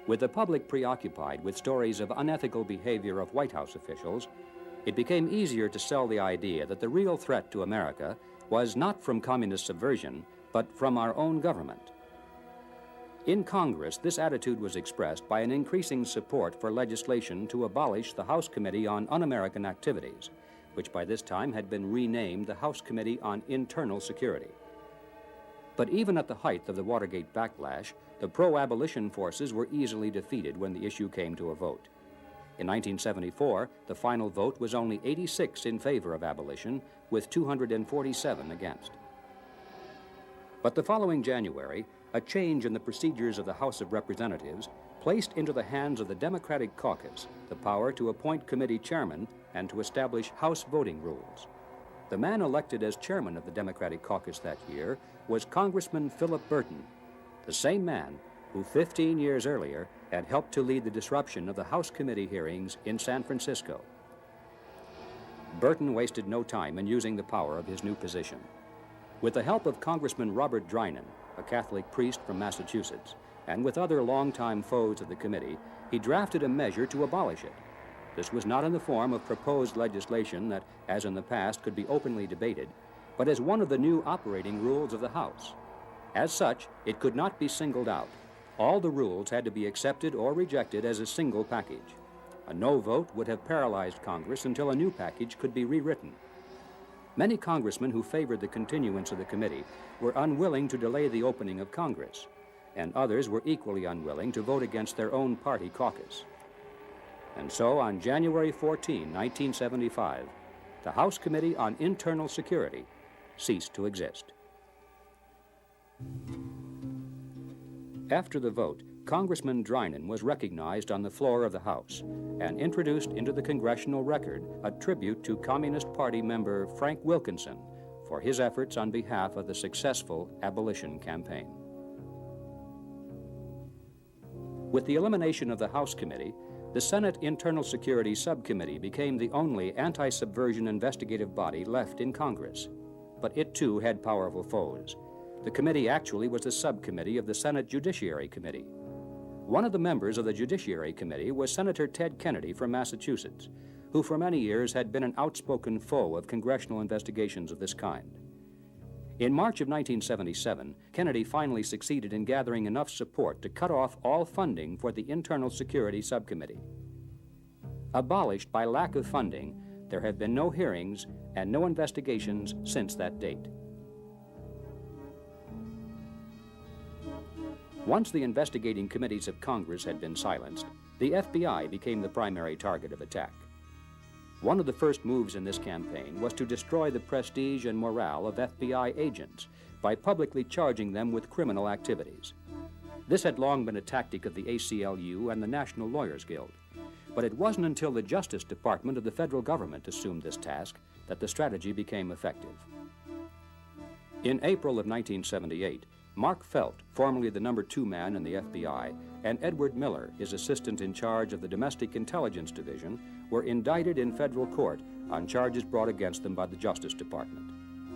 With the public preoccupied with stories of unethical behavior of White House officials, it became easier to sell the idea that the real threat to America was not from communist subversion, but from our own government. In Congress, this attitude was expressed by an increasing support for legislation to abolish the House Committee on Un-American Activities, which by this time had been renamed the House Committee on Internal Security. But even at the height of the Watergate backlash, the pro-abolition forces were easily defeated when the issue came to a vote. In 1974, the final vote was only 86 in favor of abolition, with 247 against. But the following January, a change in the procedures of the House of Representatives placed into the hands of the Democratic caucus the power to appoint committee chairmen and to establish House voting rules. The man elected as chairman of the Democratic caucus that year was Congressman Philip Burton, the same man who 15 years earlier had helped to lead the disruption of the House committee hearings in San Francisco. Burton wasted no time in using the power of his new position. With the help of Congressman Robert Drinan, a Catholic priest from Massachusetts, and with other longtime foes of the committee, he drafted a measure to abolish it. This was not in the form of proposed legislation that, as in the past, could be openly debated, but as one of the new operating rules of the House. As such, it could not be singled out. All the rules had to be accepted or rejected as a single package. A no vote would have paralyzed Congress until a new package could be rewritten. Many congressmen who favored the continuance of the committee were unwilling to delay the opening of Congress, and others were equally unwilling to vote against their own party caucus. And so, on January 14, 1975, the House Committee on Internal Security ceased to exist. After the vote, Congressman Drinan was recognized on the floor of the House and introduced into the congressional record a tribute to Communist Party member Frank Wilkinson for his efforts on behalf of the successful abolition campaign. With the elimination of the House Committee, the Senate Internal Security Subcommittee became the only anti-subversion investigative body left in Congress. But it too had powerful foes. The committee actually was the subcommittee of the Senate Judiciary Committee. One of the members of the Judiciary Committee was Senator Ted Kennedy from Massachusetts, who for many years had been an outspoken foe of congressional investigations of this kind. In March of 1977, Kennedy finally succeeded in gathering enough support to cut off all funding for the Internal Security Subcommittee. Abolished by lack of funding, there have been no hearings and no investigations since that date. Once the investigating committees of Congress had been silenced, the FBI became the primary target of attack. One of the first moves in this campaign was to destroy the prestige and morale of FBI agents by publicly charging them with criminal activities. This had long been a tactic of the ACLU and the National Lawyers Guild, but it wasn't until the Justice Department of the federal government assumed this task that the strategy became effective. In April of 1978, Mark Felt, formerly the number 2 man in the FBI, and Edward Miller, his assistant in charge of the Domestic Intelligence Division, were indicted in federal court on charges brought against them by the Justice Department.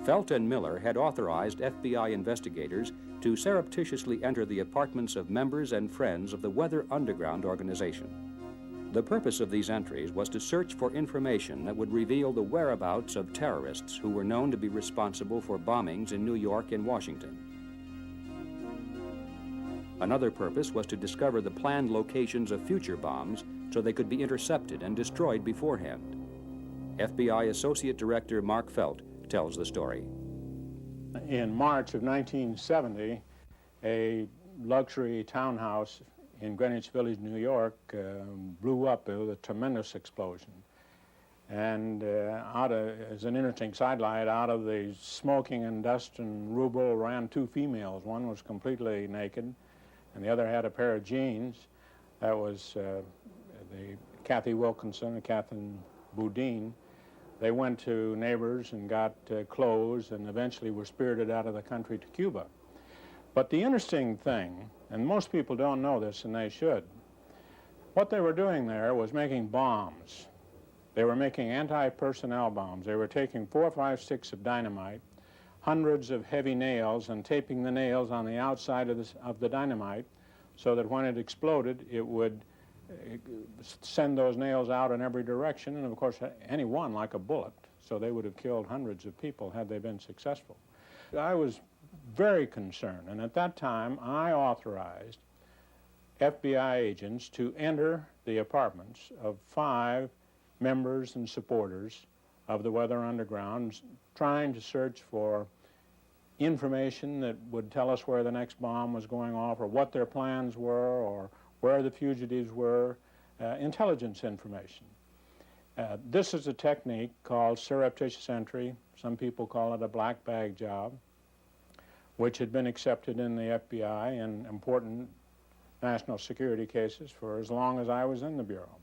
Felt and Miller had authorized FBI investigators to surreptitiously enter the apartments of members and friends of the Weather Underground organization. The purpose of these entries was to search for information that would reveal the whereabouts of terrorists who were known to be responsible for bombings in New York and Washington. Another purpose was to discover the planned locations of future bombs so they could be intercepted and destroyed beforehand. FBI Associate Director Mark Felt tells the story. In March of 1970, a luxury townhouse in Greenwich Village, New York, blew up with a tremendous explosion. And as an interesting sidelight, out of the smoking and dust and rubble ran 2 females. One was completely naked, and the other had a pair of jeans. That was the Kathy Wilkinson and Catherine Boudin. They went to neighbors and got clothes and eventually were spirited out of the country to Cuba. But the interesting thing, and most people don't know this and they should, what they were doing there was making bombs. They were making anti-personnel bombs. They were taking 4, 5 sticks of dynamite, hundreds of heavy nails, and taping the nails on the outside of the dynamite so that when it exploded, it would send those nails out in every direction, and of course any one like a bullet, so they would have killed hundreds of people had they been successful. I was very concerned, and at that time I authorized FBI agents to enter the apartments of 5 members and supporters of the Weather Underground, trying to search for information that would tell us where the next bomb was going off, or what their plans were, or where the fugitives were, intelligence information. This is a technique called surreptitious entry. Some people call it a black bag job, which had been accepted in the FBI in important national security cases for as long as I was in the Bureau.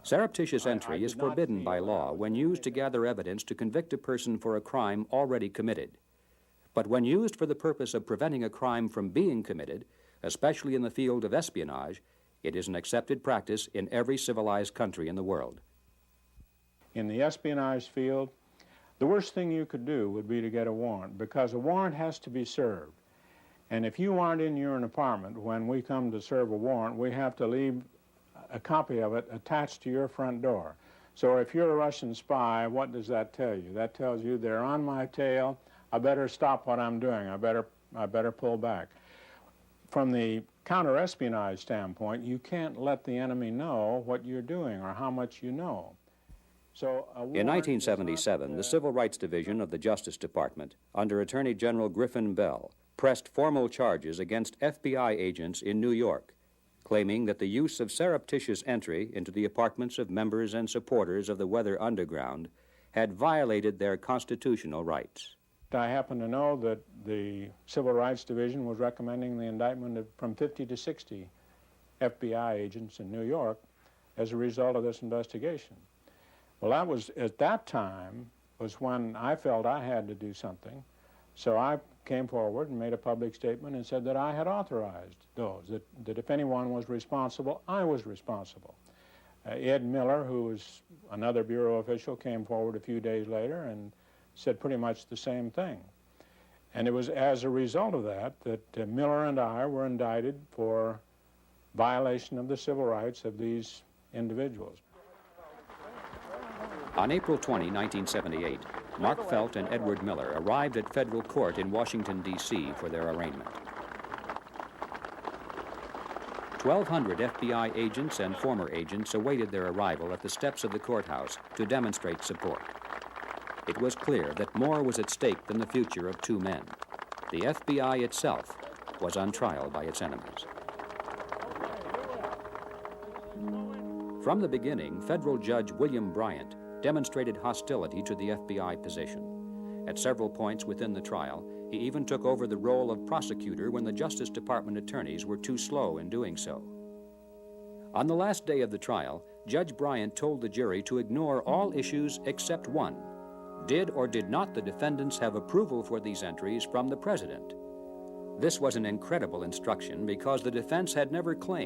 Surreptitious entry is forbidden by law when used to gather evidence to convict a person for a crime already committed. But when used for the purpose of preventing a crime from being committed, especially in the field of espionage, it is an accepted practice in every civilized country in the world. In the espionage field, the worst thing you could do would be to get a warrant, because a warrant has to be served. And if you aren't in your apartment when we come to serve a warrant, we have to leave a copy of it attached to your front door. So if you're a Russian spy, what does that tell you? That tells you they're on my tail, I better stop what I'm doing, I better pull back. From the counter-espionage standpoint, you can't let the enemy know what you're doing or how much you know. So in 1977, the Civil Rights Division of the Justice Department, under Attorney General Griffin Bell, pressed formal charges against FBI agents in New York, claiming that the use of surreptitious entry into the apartments of members and supporters of the Weather Underground had violated their constitutional rights. I happen to know that the Civil Rights Division was recommending the indictment of from 50 to 60 FBI agents in New York as a result of this investigation. Well, that was, at that time, was when I felt I had to do something. So I came forward and made a public statement and said that I had authorized those, that if anyone was responsible, I was responsible. Ed Miller, who was another Bureau official, came forward a few days later and said pretty much the same thing. And it was as a result of that that Miller and I were indicted for violation of the civil rights of these individuals. On April 20, 1978, Mark Felt and Edward Miller arrived at federal court in Washington, D.C. for their arraignment. 1,200 FBI agents and former agents awaited their arrival at the steps of the courthouse to demonstrate support. It was clear that more was at stake than the future of 2 men. The FBI itself was on trial by its enemies. From the beginning, federal Judge William Bryant demonstrated hostility to the FBI position. At several points within the trial, he even took over the role of prosecutor when the Justice Department attorneys were too slow in doing so. On the last day of the trial, Judge Bryant told the jury to ignore all issues except one. Did or did not the defendants have approval for these entries from the president? This was an incredible instruction because the defense had never claimed